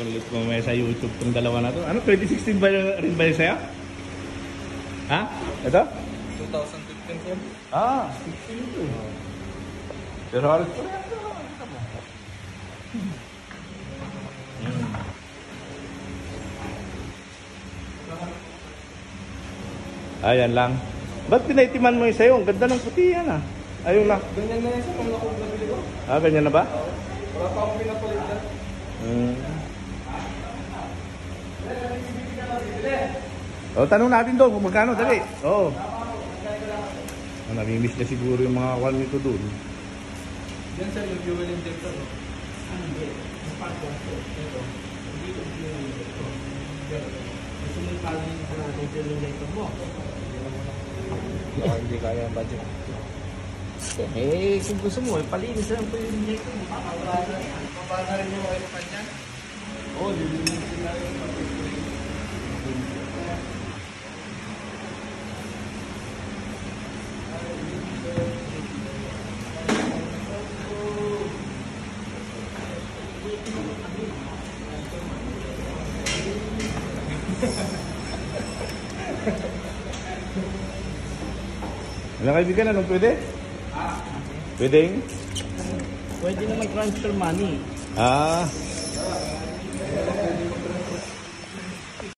Mapapanood ko mamaya sa YouTube tong dalawa na to. Ano, 2016 ba rin ba yun sa'yo? Ha? Ito? 2015 ko. Ah, 16 to. Pero halos ko yan. Ayan lang. Ba't pinaitiman mo yung sa'yo? Ang ganda ng puti yan ah. Ayun na. Ganyan na yan sa mga nakong nabili ko. Ah, ganyan na ba? Wala pa akong pinapalit na. O, tanong natin doon kung magkano, dali. Oo. Namimiss na siguro yung mga kwan nito doon. Yan sa yung fuel injector. Hindi. Ang pagkakot. Ito. Hindi yung fuel injector. Gusto mo ipagin sa natin fuel injector mo. Hindi kaya ang budget. Eh, kung gusto mo, palinis lang po yung injector mo. Papala rin mo kayo pa dyan? Oo, lilinis sila yung Ano kaibigan, anong pwede? Pwedeng? Pwede naman transfer money. Ah.